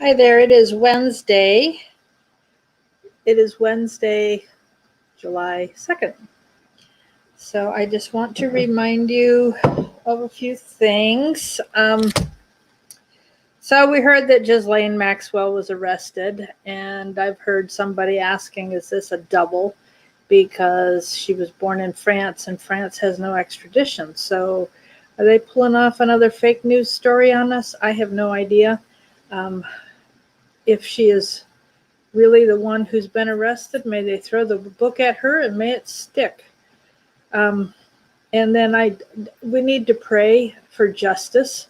Hi there, it is Wednesday. It is Wednesday, July 2nd. So I just want to remind you of a few things. So we heard that Ghislaine Maxwell was arrested, and I've heard somebody asking, is this a double? Because she was born in France, and France has no extradition. So are they pulling off another fake news story on us? I have no idea. If she is really the one who's been arrested, may they throw the book at her and may it stick. And then we need to pray for justice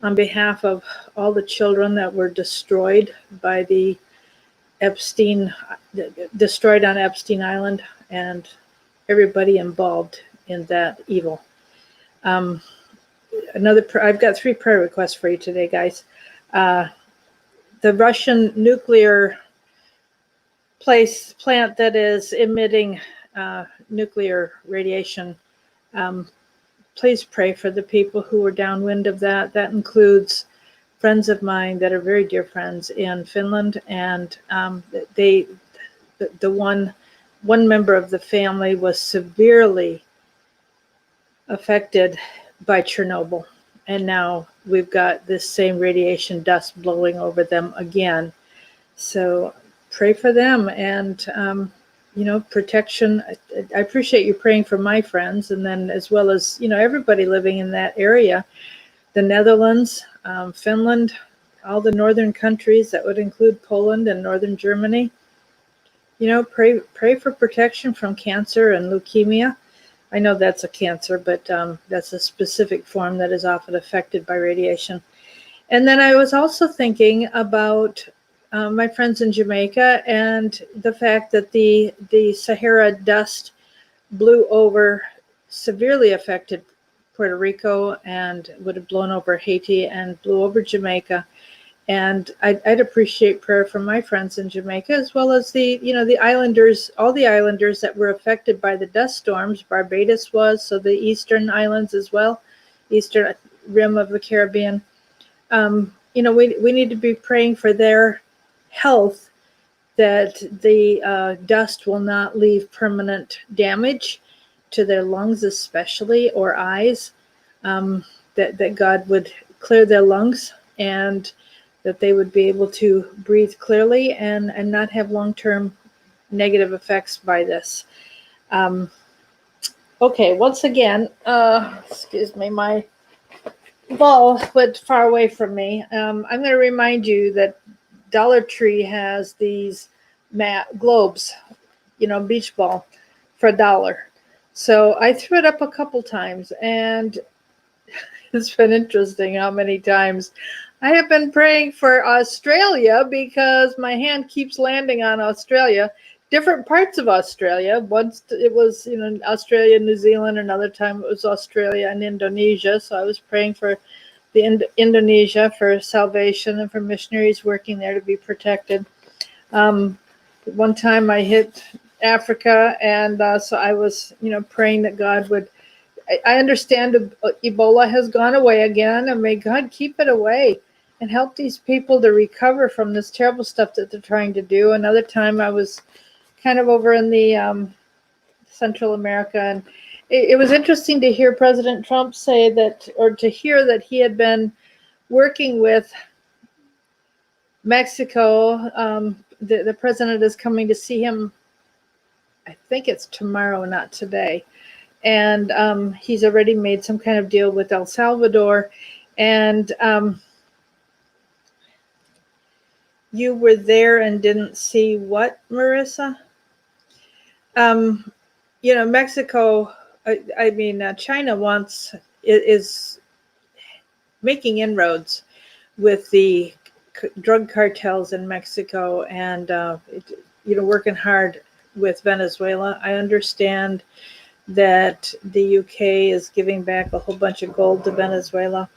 on behalf of all the children that were destroyed by destroyed on Epstein Island, and everybody involved in that evil. I've got 3 prayer requests for you today, guys. The Russian nuclear plant that is emitting nuclear radiation. Please pray for the people who were downwind of that. That includes friends of mine that are very dear friends in Finland, and the one member of the family was severely affected by Chernobyl, and now we've got this same radiation dust blowing over them again. So pray for them, and protection. I appreciate you praying for my friends, and then as well as everybody living in that area, the Netherlands, Finland, all the northern countries. That would include Poland and northern Germany. Pray for protection from cancer and leukemia. I know that's a cancer, but that's a specific form that is often affected by radiation. And then I was also thinking about my friends in Jamaica, and the fact that the Sahara dust blew over, severely affected Puerto Rico, and would have blown over Haiti and blew over Jamaica. And I'd appreciate prayer from my friends in Jamaica, as well as the islanders, all the islanders that were affected by the dust storms. Barbados was, so the eastern islands as well, eastern rim of the Caribbean. We need to be praying for their health, that the dust will not leave permanent damage to their lungs, especially, or eyes, that God would clear their lungs, and that they would be able to breathe clearly and not have long-term negative effects by this. Okay, once again, excuse me, my ball went far away from me. I'm going to remind you that Dollar Tree has these globes, beach ball, for $1. So I threw it up a couple times, and it's been interesting how many times I have been praying for Australia, because my hand keeps landing on Australia, different parts of Australia. Once it was, Australia, New Zealand. Another time it was Australia and Indonesia. So I was praying for the Indonesia for salvation and for missionaries working there to be protected. One time I hit Africa, and so I was, praying that God would. I understand Ebola has gone away again, and may God keep it away and help these people to recover from this terrible stuff that they're trying to do. Another time I was kind of over in the Central America, and it was interesting to hear President Trump say that, or to hear that he had been working with Mexico. The president is coming to see him, I think it's tomorrow, not today. And he's already made some kind of deal with El Salvador. And you were there and didn't see what, Marissa? Mexico, China is making inroads with the drug cartels in Mexico, and working hard with Venezuela. I understand that the UK is giving back a whole bunch of gold to Venezuela.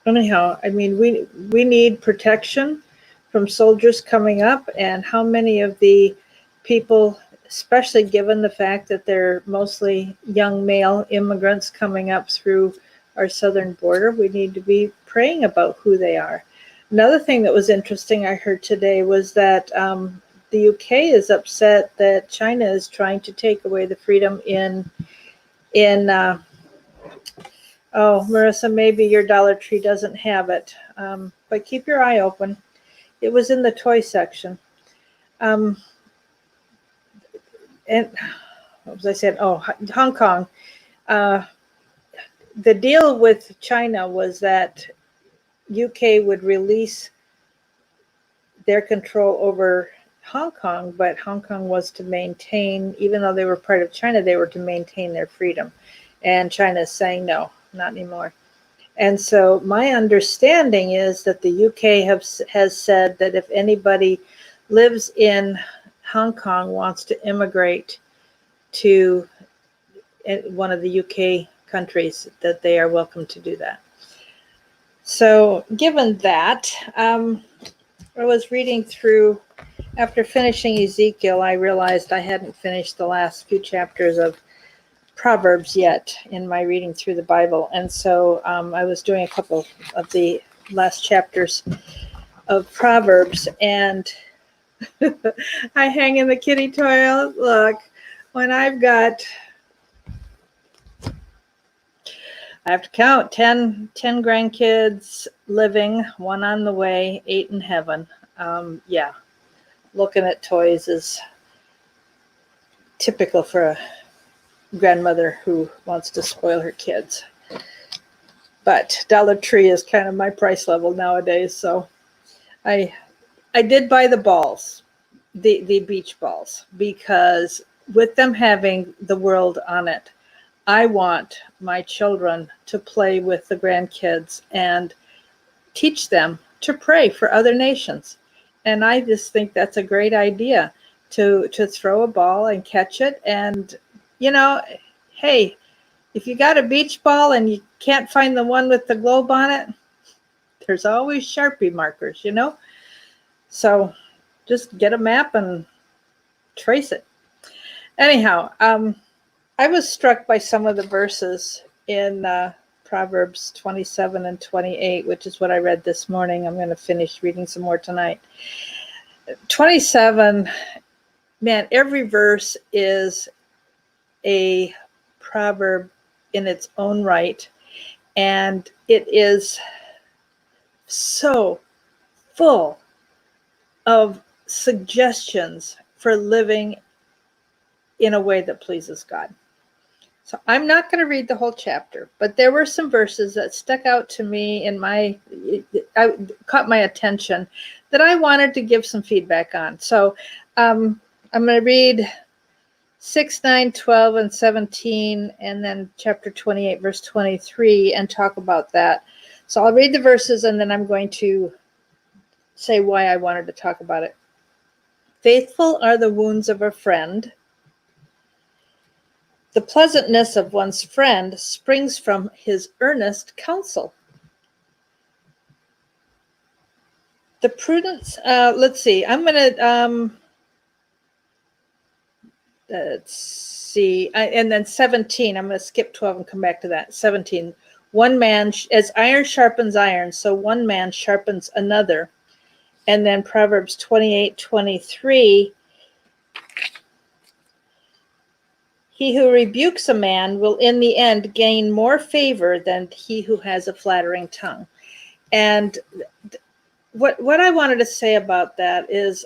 Anyhow, we need protection from soldiers coming up, and how many of the people, especially given the fact that they're mostly young male immigrants coming up through our southern border, we need to be praying about who they are. Another thing that was interesting I heard today was that the UK is upset that China is trying to take away the freedom in oh, Marissa, maybe your Dollar Tree doesn't have it, but keep your eye open. It was in the toy section. And what was I saying? Oh, Hong Kong. The deal with China was that UK would release their control over Hong Kong, but Hong Kong was to maintain, even though they were part of China, they were to maintain their freedom. And China is saying no, not anymore. And so my understanding is that the UK has said that if anybody lives in Hong Kong, wants to immigrate to one of the UK countries, that they are welcome to do that. So given that, I was reading through, after finishing Ezekiel, I realized I hadn't finished the last few chapters of Proverbs yet in my reading through the Bible. And so I was doing a couple of the last chapters of Proverbs, and I hang in the kitty toilet. Look, when I've got, I have to count 10 grandkids living, 1 on the way, 8 in heaven. Yeah, looking at toys is typical for a grandmother who wants to spoil her kids. But Dollar Tree is kind of my price level nowadays. So I did buy the balls, the beach balls, because with them having the world on it, I want my children to play with the grandkids and teach them to pray for other nations. And I just think that's a great idea, to throw a ball and catch it. And, you know, hey, if you got a beach ball and you can't find the one with the globe on it, there's always Sharpie markers, you know? So just get a map and trace it. Anyhow, I was struck by some of the verses in Proverbs 27 and 28, which is what I read this morning. I'm going to finish reading some more tonight. 27, man, every verse is a proverb in its own right, and it is so full of suggestions for living in a way that pleases God. So I'm not going to read the whole chapter, but there were some verses that stuck out to me caught my attention that I wanted to give some feedback on. So I'm going to read 6, 9, 12, and 17, and then chapter 28, verse 23, and talk about that. So I'll read the verses, and then I'm going to say why I wanted to talk about it. Faithful are the wounds of a friend. The pleasantness of one's friend springs from his earnest counsel. The prudence, let's see, I'm going to, let's see, and then 17, I'm going to skip 12 and come back to that. 17, one man, as iron sharpens iron, so one man sharpens another. And then Proverbs 28, 23, he who rebukes a man will in the end gain more favor than he who has a flattering tongue. And what I wanted to say about that is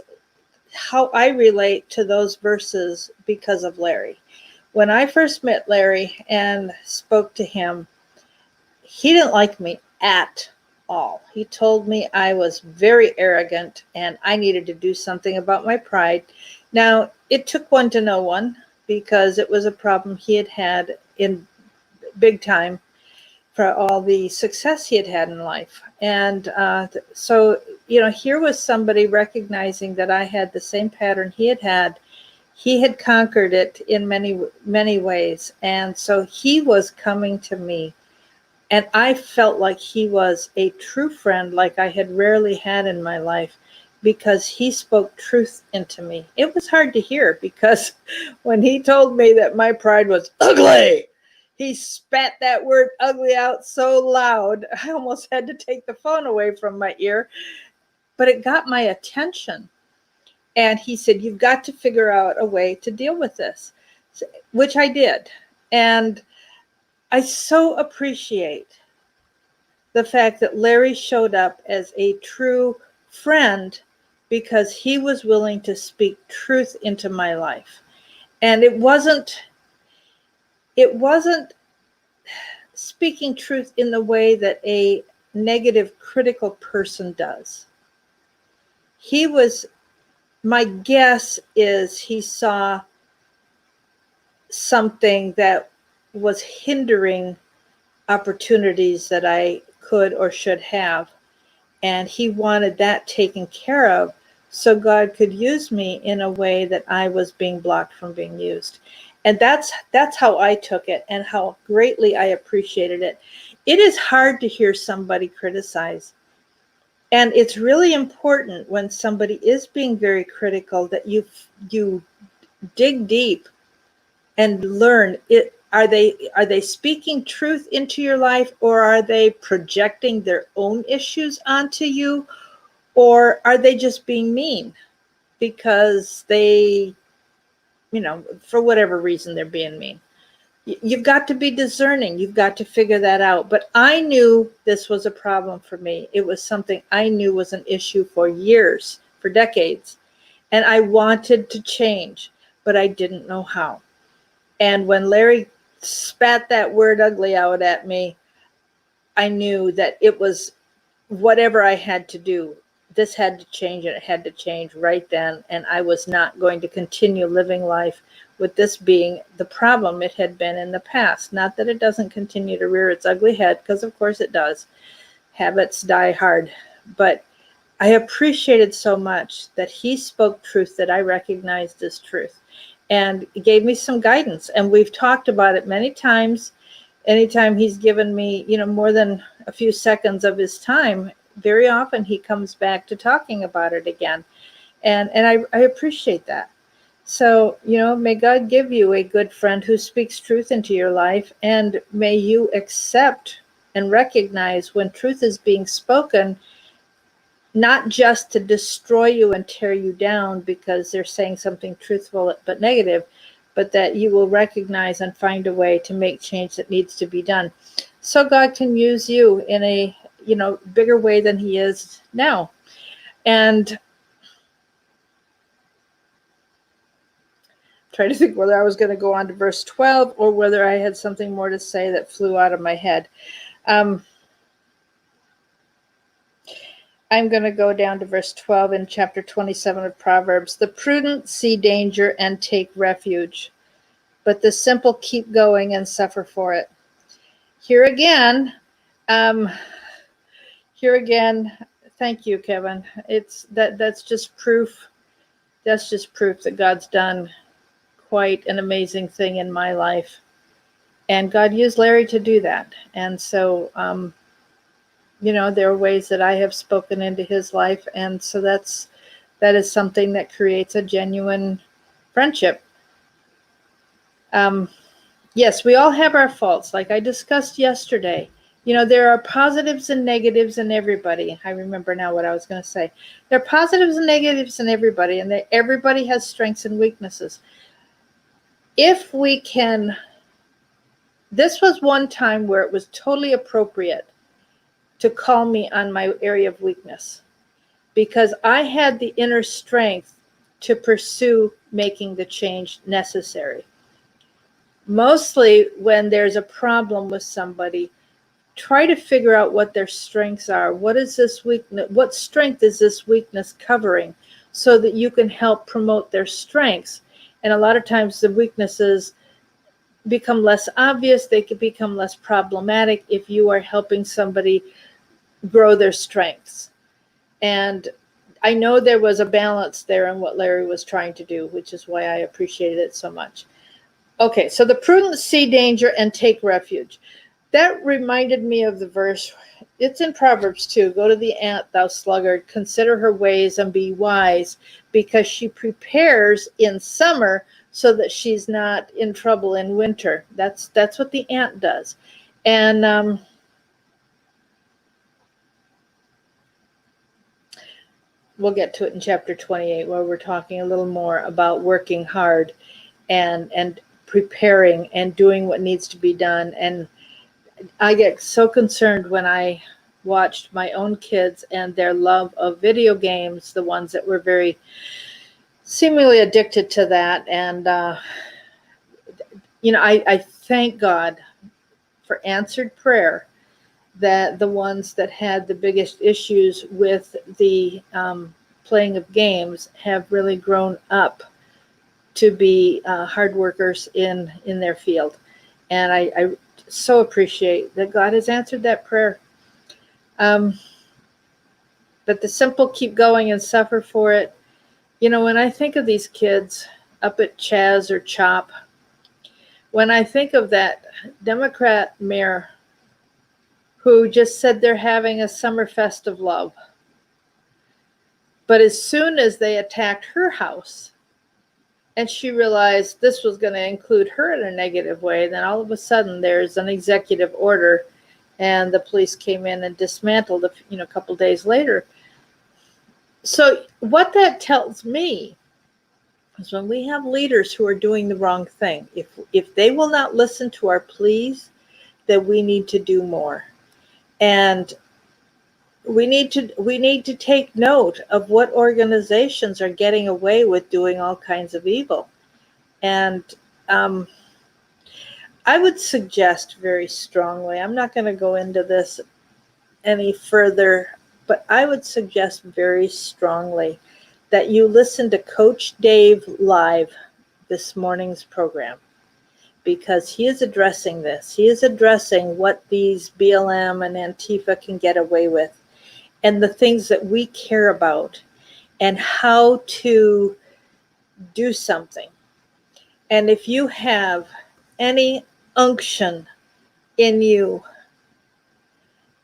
how I relate to those verses because of Larry. When I first met Larry and spoke to him, he didn't like me at all. He told me I was very arrogant and I needed to do something about my pride. Now, it took one to know one, because it was a problem he had had in big time for all the success he had had in life. And so, you know, here was somebody recognizing that I had the same pattern he had had. He had conquered it in many, many ways. And so he was coming to me. And I felt like he was a true friend, like I had rarely had in my life, because he spoke truth into me. It was hard to hear, because when he told me that my pride was ugly, He spat that word ugly out so loud, I almost had to take the phone away from my ear, but it got my attention. And he said, you've got to figure out a way to deal with this, which I did. And I so appreciate the fact that Larry showed up as a true friend because he was willing to speak truth into my life. And it wasn't speaking truth in the way that a negative, critical person does. My guess is he saw something that was hindering opportunities that I could or should have. And he wanted that taken care of so God could use me in a way that I was being blocked from being used. And that's how I took it and how greatly I appreciated it. It is hard to hear somebody criticize. And it's really important when somebody is being very critical that you dig deep and learn it. Are they speaking truth into your life, or are they projecting their own issues onto you, or are they just being mean because they, for whatever reason they're being mean? You've got to be discerning. You've got to figure that out. But I knew this was a problem for me. It was something I knew was an issue for years, for decades. And I wanted to change, but I didn't know how. And when Larry spat that word ugly out at me, I knew that it was whatever I had to do. This had to change, and it had to change right then. And I was not going to continue living life with this being the problem it had been in the past. Not that it doesn't continue to rear its ugly head, because of course it does. Habits die hard. But I appreciated so much that he spoke truth that I recognized as truth, and gave me some guidance. And we've talked about it many times. Anytime he's given me, more than a few seconds of his time, very often he comes back to talking about it again. And I appreciate that. So, may God give you a good friend who speaks truth into your life, and may you accept and recognize when truth is being spoken, not just to destroy you and tear you down because they're saying something truthful but negative, but that you will recognize and find a way to make change that needs to be done. So God can use you in a, bigger way than he is now. And trying to think whether I was going to go on to verse 12 or whether I had something more to say that flew out of my head. I'm going to go down to verse 12 in chapter 27 of Proverbs. The prudent see danger and take refuge, but the simple keep going and suffer for it. Here again, thank you, Kevin. That's just proof. That's just proof that God's done quite an amazing thing in my life. And God used Larry to do that. And so, there are ways that I have spoken into his life. And so that is something that creates a genuine friendship. Yes, we all have our faults. Like I discussed yesterday, there are positives and negatives in everybody. I remember now what I was going to say. There are positives and negatives in everybody, and everybody has strengths and weaknesses. If we can, this was one time where it was totally appropriate to call me on my area of weakness, because I had the inner strength to pursue making the change necessary. Mostly when there's a problem with somebody, try to figure out what their strengths are. What is this weakness? What strength is this weakness covering, so that you can help promote their strengths? And a lot of times the weaknesses become less obvious. They can become less problematic if you are helping somebody grow their strengths. And I know there was a balance there in what Larry was trying to do, which is why I appreciated it so much. Okay, so the prudent see danger and take refuge. That reminded me of the verse. It's in Proverbs 2. Go to the ant, thou sluggard, consider her ways and be wise, because she prepares in summer so that she's not in trouble in winter. That's what the ant does. And we'll get to it in chapter 28, where we're talking a little more about working hard and preparing and doing what needs to be done. And I get so concerned when I watched my own kids and their love of video games, the ones that were very seemingly addicted to that. And, I thank God for answered prayer, that the ones that had the biggest issues with the playing of games have really grown up to be hard workers in their field. And I so appreciate that God has answered that prayer. But the simple keep going and suffer for it. When I think of these kids up at Chaz or CHOP, when I think of that Democrat mayor who just said they're having a summer fest of love, but as soon as they attacked her house and she realized this was going to include her in a negative way, then all of a sudden there's an executive order and the police came in and dismantled it, a couple days later. So what that tells me is when we have leaders who are doing the wrong thing, if they will not listen to our pleas, then we need to do more. And we need to take note of what organizations are getting away with doing all kinds of evil. And I would suggest very strongly, I'm not going to go into this any further, but I would suggest very strongly that you listen to Coach Dave live this morning's program, because he is addressing this. He is addressing what these BLM and Antifa can get away with and the things that we care about and how to do something. And if you have any unction in you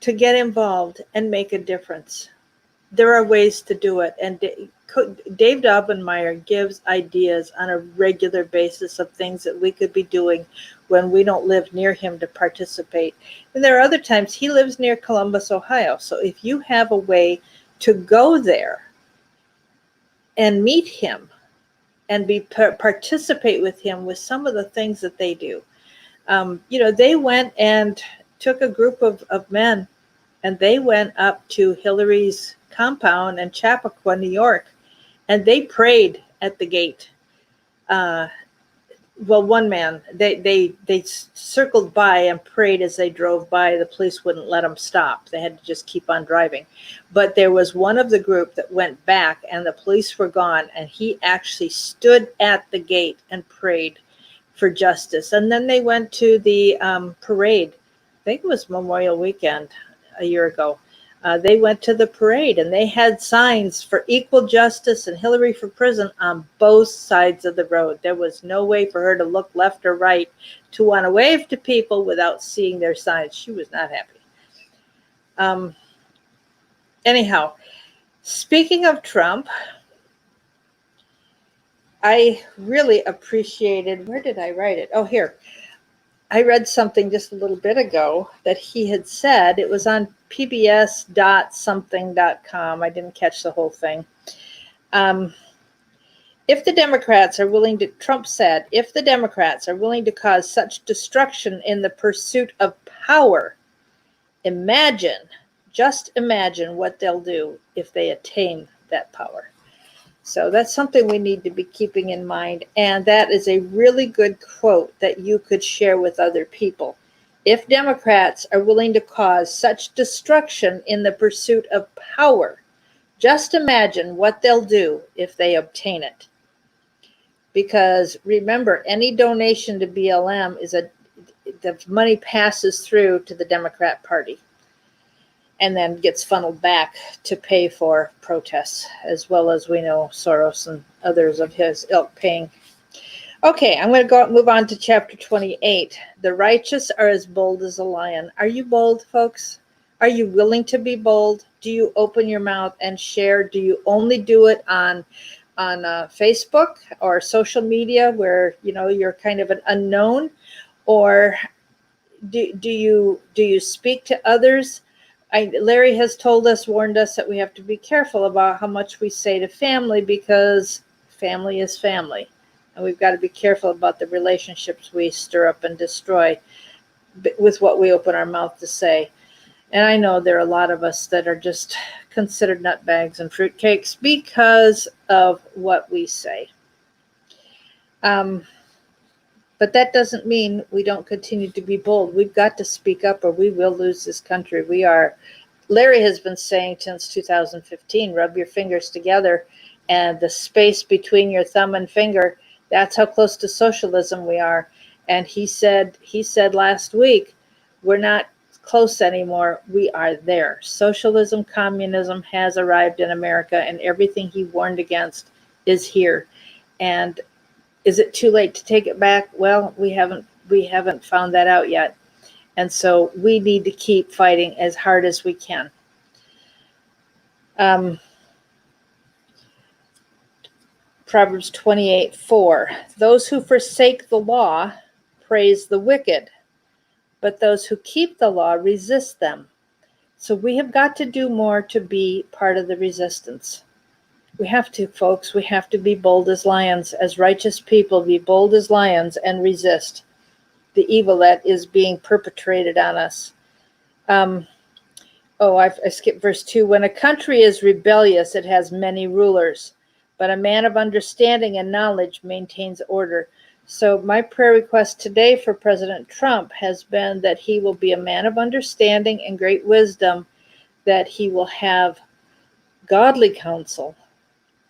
to get involved and make a difference, there are ways to do it. And Dave Daubenmire gives ideas on a regular basis of things that we could be doing when we don't live near him to participate. And there are other times he lives near Columbus, Ohio. So if you have a way to go there and meet him and participate with him with some of the things that they do. They went and took a group of men and they went up to Hillary's compound in Chappaqua, New York, and they prayed at the gate. One man, they circled by and prayed as they drove by. The police wouldn't let them stop. They had to just keep on driving. But there was one of the group that went back and the police were gone, and he actually stood at the gate and prayed for justice. And then they went to the parade. I think it was Memorial Weekend a year ago. They went to the parade and they had signs for equal justice and Hillary for prison on both sides of the road. There was no way for her to look left or right to want to wave to people without seeing their signs. She was not happy. Anyhow, speaking of Trump, I really appreciated, where did I write it? Oh, here. I read something just a little bit ago that he had said. It was on pbs.something.com. I didn't catch the whole thing. If the Democrats are willing to, Trump said, if the Democrats are willing to cause such destruction in the pursuit of power, just imagine what they'll do if they attain that power. So that's something we need to be keeping in mind. And that is a really good quote that you could share with other people. If Democrats are willing to cause such destruction in the pursuit of power, just imagine what they'll do if they obtain it. Because remember, any donation to BLM the money passes through to the Democrat Party and then gets funneled back to pay for protests, as well as we know Soros and others of his ilk paying. Okay, I'm going to move on to chapter 28. The righteous are as bold as a lion. Are you bold, folks? Are you willing to be bold? Do you open your mouth and share? Do you only do it on Facebook or social media where you're kind of an unknown, or do you speak to others? Larry has warned us that we have to be careful about how much we say to family, because family is family, and we've got to be careful about the relationships we stir up and destroy with what we open our mouth to say. And I know there are a lot of us that are just considered nutbags and fruitcakes because of what we say. But that doesn't mean we don't continue to be bold. We've got to speak up or we will lose this country. Larry has been saying since 2015, rub your fingers together, and the space between your thumb and finger, that's how close to socialism we are. And he said last week, we're not close anymore. We are there. Socialism, communism has arrived in America, and everything he warned against is here. And is it too late to take it back? Well, we haven't found that out yet. And so we need to keep fighting as hard as we can. Proverbs 28:4. Those who forsake the law praise the wicked, but those who keep the law resist them. So we have got to do more to be part of the resistance. We have to, folks. We have to be bold as lions, as righteous people, be bold as lions and resist the evil that is being perpetrated on us. I skipped verse 2. When a country is rebellious, it has many rulers, but a man of understanding and knowledge maintains order. So my prayer request today for President Trump has been that he will be a man of understanding and great wisdom, that he will have godly counsel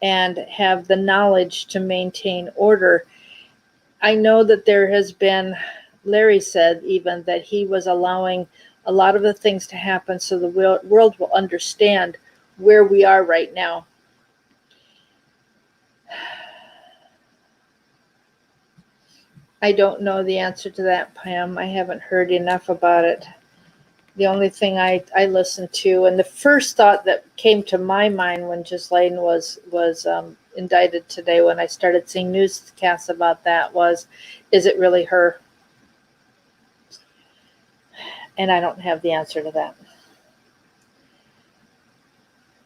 and have the knowledge to maintain order. I know that there has been, Larry said even, that he was allowing a lot of the things to happen so the world will understand where we are right now. I don't know the answer to that, Pam. I haven't heard enough about it. The only thing I listened to, and the first thought that came to my mind when Ghislaine was indicted today, when I started seeing newscasts about that, was, is it really her? And I don't have the answer to that.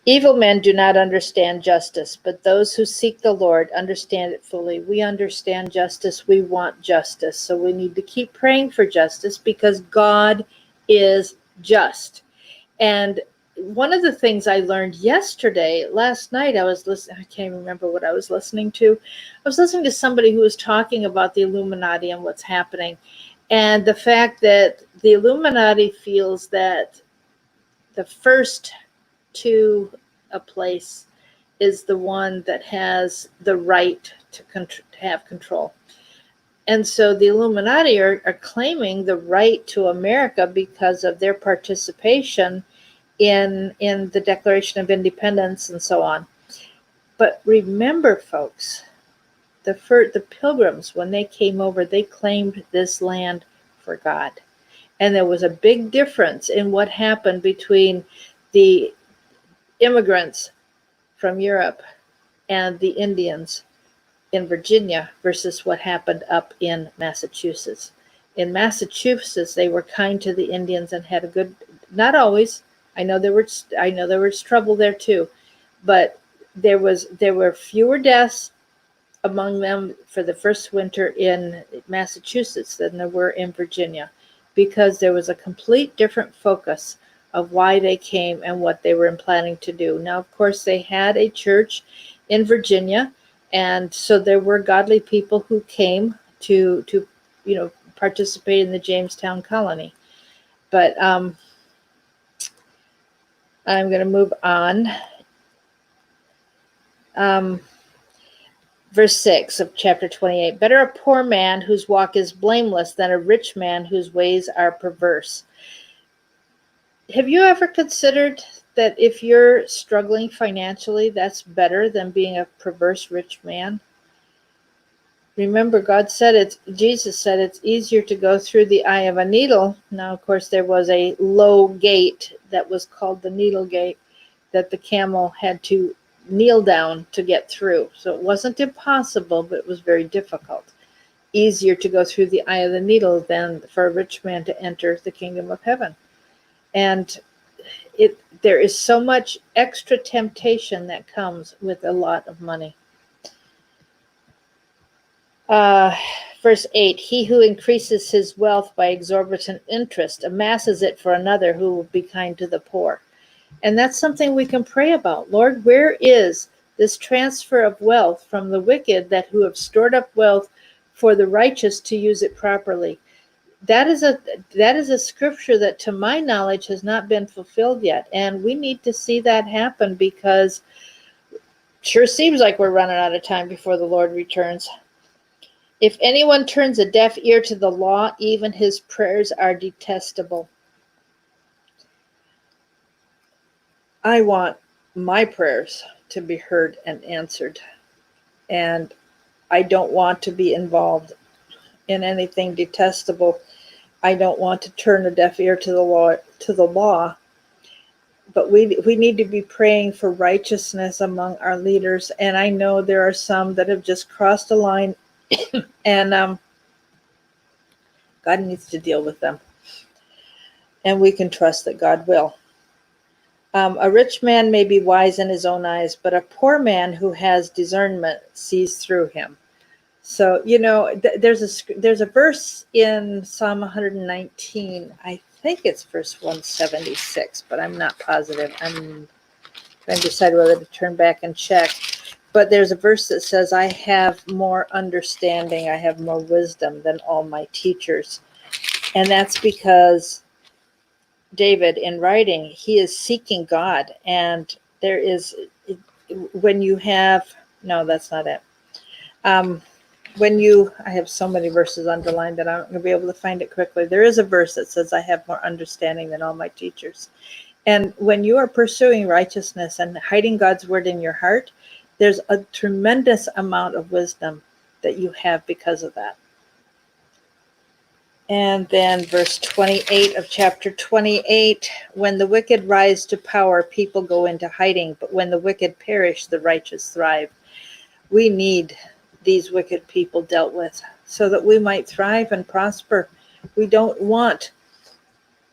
Evil men do not understand justice, but those who seek the Lord understand it fully. We understand justice. We want justice. So we need to keep praying for justice, because God is just. And one of the things I learned last night, I was listening, I can't remember what I was listening to. I was listening to somebody who was talking about the Illuminati and what's happening. And the fact that the Illuminati feels that the first to a place is the one that has the right to have control. And so the Illuminati are claiming the right to America because of their participation in the Declaration of Independence and so on. But remember, folks, the Pilgrims, when they came over, they claimed this land for God. And there was a big difference in what happened between the immigrants from Europe and the Indians in Virginia versus what happened up in Massachusetts. In Massachusetts, they were kind to the Indians and had a good, not always. I know there was trouble there too, but there were fewer deaths among them for the first winter in Massachusetts than there were in Virginia, because there was a complete different focus of why they came and what they were planning to do. Now, of course, they had a church in Virginia, and so there were godly people who came to participate in the Jamestown colony. But I'm going to move on. Verse 6 of chapter 28. Better a poor man whose walk is blameless than a rich man whose ways are perverse. Have you ever considered that if you're struggling financially, that's better than being a perverse rich man? Remember, Jesus said it's easier to go through the eye of a needle. Now, of course, there was a low gate that was called the needle gate that the camel had to kneel down to get through. So it wasn't impossible, but it was very difficult. Easier to go through the eye of the needle than for a rich man to enter the kingdom of heaven. And there is so much extra temptation that comes with a lot of money. Verse 8, he who increases his wealth by exorbitant interest amasses it for another who will be kind to the poor. And that's something we can pray about. Lord, where is this transfer of wealth from the wicked who have stored up wealth for the righteous to use it properly? That is a scripture that, to my knowledge, has not been fulfilled yet. And we need to see that happen, because it sure seems like we're running out of time before the Lord returns. If anyone turns a deaf ear to the law, even his prayers are detestable. I want my prayers to be heard and answered. And I don't want to be involved in anything detestable. I don't want to turn a deaf ear to the law. But we need to be praying for righteousness among our leaders. And I know there are some that have just crossed a line, and God needs to deal with them. And we can trust that God will. A rich man may be wise in his own eyes, but a poor man who has discernment sees through him. So, there's a verse in Psalm 119. I think it's verse 176, but I'm not positive. I'm trying to decide whether to turn back and check. But there's a verse that says, I have more understanding, I have more wisdom than all my teachers. And that's because David, in writing, he is seeking God. And there is, when you have, no, that's not it. I have so many verses underlined that I'm not going to be able to find it quickly. There is a verse that says, I have more understanding than all my teachers. And when you are pursuing righteousness and hiding God's word in your heart, there's a tremendous amount of wisdom that you have because of that. And then verse 28 of chapter 28, when the wicked rise to power, people go into hiding, but when the wicked perish, the righteous thrive. We need these wicked people dealt with so that we might thrive and prosper. We don't want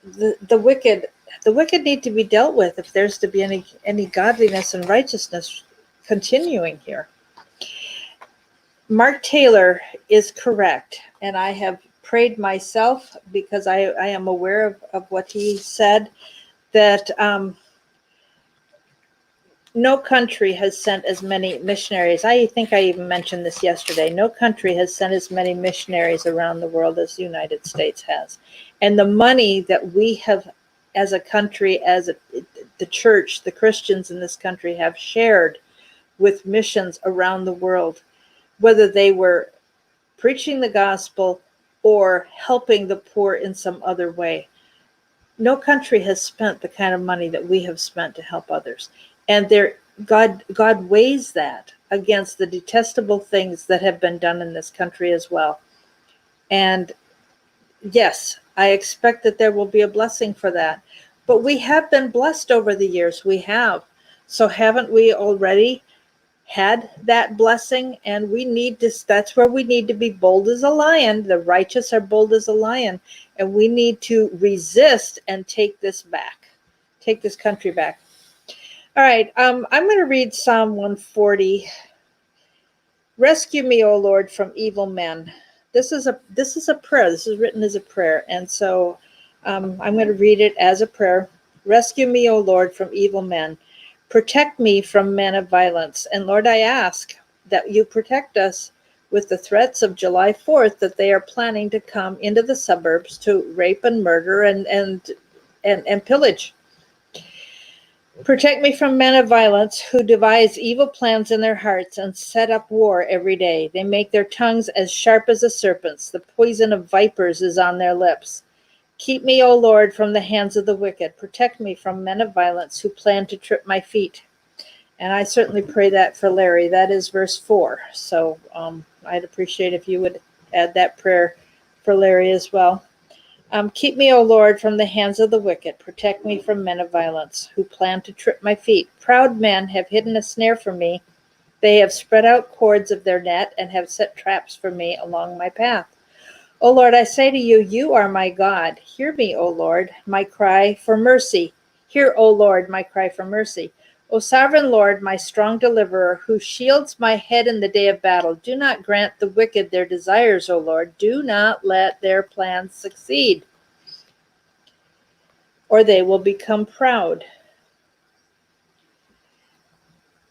the wicked. The wicked need to be dealt with if there's to be any godliness and righteousness continuing here. Mark Taylor is correct, and I have prayed myself because I am aware of what he said, that no country has sent as many missionaries. I think I even mentioned this yesterday. No country has sent as many missionaries around the world as the United States has. And the money that we have as a country, the church, the Christians in this country have shared with missions around the world, whether they were preaching the gospel or helping the poor in some other way. No country has spent the kind of money that we have spent to help others. And God weighs that against the detestable things that have been done in this country as well. And yes, I expect that there will be a blessing for that. But we have been blessed over the years. We have. So haven't we already had that blessing? And that's where we need to be bold as a lion. The righteous are bold as a lion. And we need to resist and take this country back. All right, I'm going to read Psalm 140. Rescue me, O Lord, from evil men. This is a prayer. This is written as a prayer. And so I'm going to read it as a prayer. Rescue me, O Lord, from evil men. Protect me from men of violence. And Lord, I ask that you protect us with the threats of July 4th that they are planning to come into the suburbs to rape and murder and pillage. Protect me from men of violence who devise evil plans in their hearts and set up war every day. They make their tongues as sharp as a serpent's. The poison of vipers is on their lips. Keep me, O Lord, from the hands of the wicked. Protect me from men of violence who plan to trip my feet. And I certainly pray that for Larry. That is verse 4. So I'd appreciate if you would add that prayer for Larry as well. Keep me, O Lord, from the hands of the wicked. Protect me from men of violence, who plan to trip my feet. Proud men have hidden a snare for me. They have spread out cords of their net and have set traps for me along my path. O Lord, I say to you, you are my God. Hear me, O Lord, my cry for mercy. Hear, O Lord, my cry for mercy. O sovereign Lord, my strong deliverer, who shields my head in the day of battle, do not grant the wicked their desires, O Lord. Do not let their plans succeed, or they will become proud.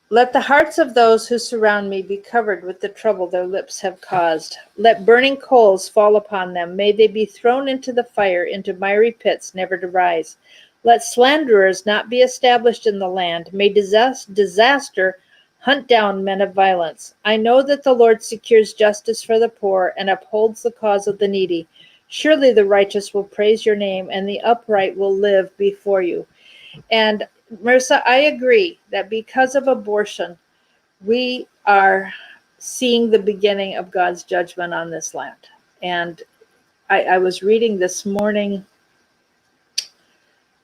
Let the hearts of those who surround me be covered with the trouble their lips have caused. Let burning coals fall upon them. May they be thrown into the fire, into miry pits, never to rise. Let slanderers not be established in the land. May disaster hunt down men of violence. I know that the Lord secures justice for the poor and upholds the cause of the needy. Surely the righteous will praise your name, and the upright will live before you. And Marissa, I agree that because of abortion, we are seeing the beginning of God's judgment on this land. And I was reading this morning,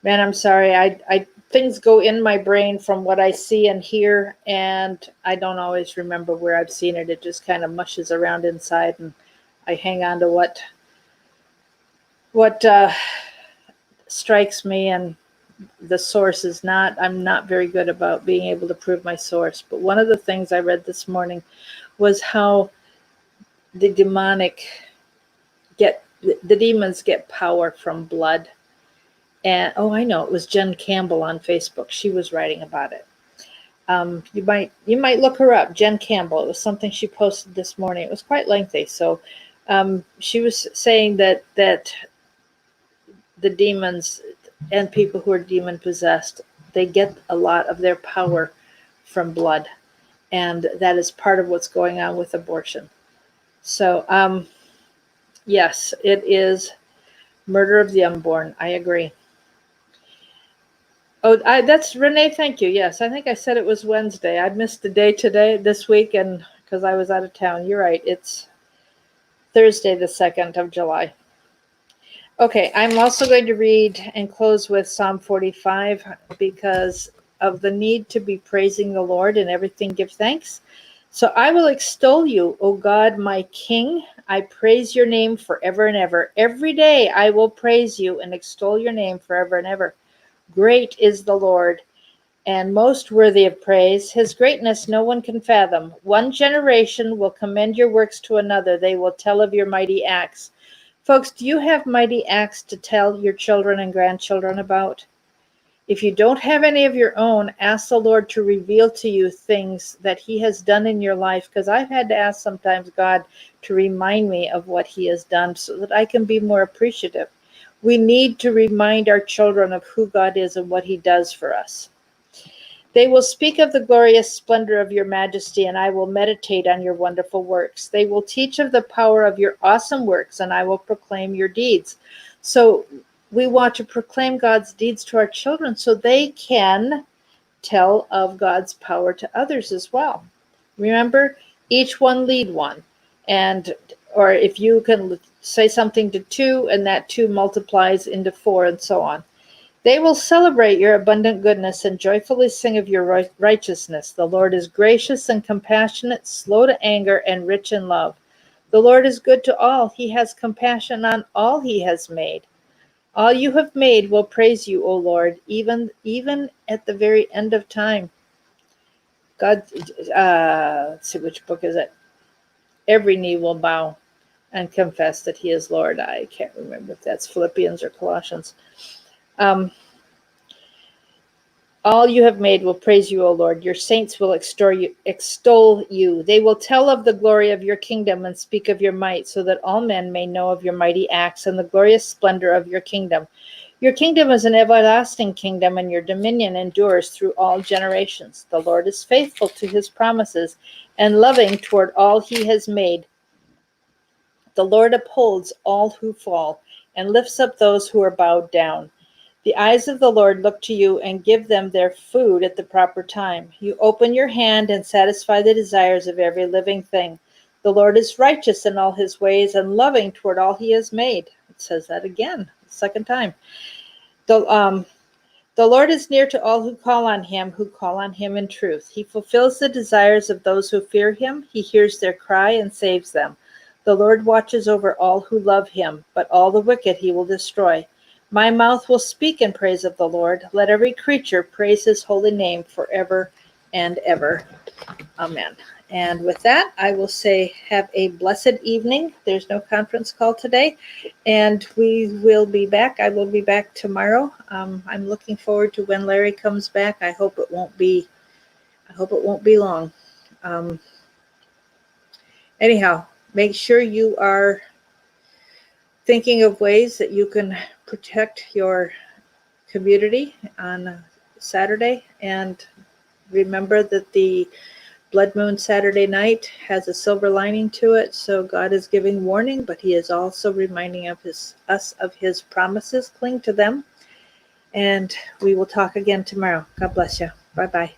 man, I'm sorry, I things go in my brain from what I see and hear, and I don't always remember where I've seen it. It just kind of mushes around inside, and I hang on to what strikes me, and the source is not, I'm not very good about being able to prove my source. But one of the things I read this morning was how the demons get power from blood. And I know, it was Jen Campbell on Facebook. She was writing about it. You might look her up, Jen Campbell. It was something she posted this morning. It was quite lengthy. So she was saying that the demons and people who are demon possessed, they get a lot of their power from blood, and that is part of what's going on with abortion. So yes, it is murder of the unborn. I agree. That's Renee. Thank you. Yes, I think I said it was Wednesday. I missed the day this week, and because I was out of town. You're right. It's Thursday, the 2nd of July. Okay, I'm also going to read and close with Psalm 45 because of the need to be praising the Lord and everything give thanks. So I will extol you, O God, my King. I praise your name forever and ever. Every day I will praise you and extol your name forever and ever. Great is the Lord and most worthy of praise. His greatness no one can fathom. One generation will commend your works to another. They will tell of your mighty acts. Folks, do you have mighty acts to tell your children and grandchildren about? If you don't have any of your own, ask the Lord to reveal to you things that he has done in your life, because I've had to ask sometimes God to remind me of what he has done so that I can be more appreciative. We need to remind our children of who God is and what he does for us. They will speak of the glorious splendor of your majesty, and I will meditate on your wonderful works. They will teach of the power of your awesome works, and I will proclaim your deeds. So we want to proclaim God's deeds to our children so they can tell of God's power to others as well. Remember, each one lead one. Or if you can say something to two, and that two multiplies into four, and so on. They will celebrate your abundant goodness and joyfully sing of your righteousness. The Lord is gracious and compassionate, slow to anger, and rich in love. The Lord is good to all. He has compassion on all he has made. All you have made will praise you, O Lord, even at the very end of time. God, let's see, which book is it? Every knee will bow and confess that he is Lord. I can't remember if that's Philippians or Colossians. All you have made will praise you, O Lord. Your saints will extol you. They will tell of the glory of your kingdom and speak of your might, so that all men may know of your mighty acts and the glorious splendor of your kingdom. Your kingdom is an everlasting kingdom, and your dominion endures through all generations. The Lord is faithful to his promises and loving toward all he has made. The Lord upholds all who fall and lifts up those who are bowed down. The eyes of the Lord look to you and give them their food at the proper time. You open your hand and satisfy the desires of every living thing. The Lord is righteous in all his ways and loving toward all he has made. says that again, second time. The Lord is near to all who call on him in truth. He fulfills the desires of those who fear him. He hears their cry and saves them. The Lord watches over all who love him, but all the wicked he will destroy. My mouth will speak in praise of the Lord. Let every creature praise his holy name forever and ever. Amen. And with that, I will say have a blessed evening. There's no conference call today, and we will be back. I will be back tomorrow. I'm looking forward to when Larry comes back. I hope it won't be long. Anyhow, make sure you are thinking of ways that you can protect your community on Saturday, and remember that the Blood Moon Saturday night has a silver lining to it, so God is giving warning, but he is also reminding us of his promises. Cling to them, and we will talk again tomorrow. God bless you. Bye-bye.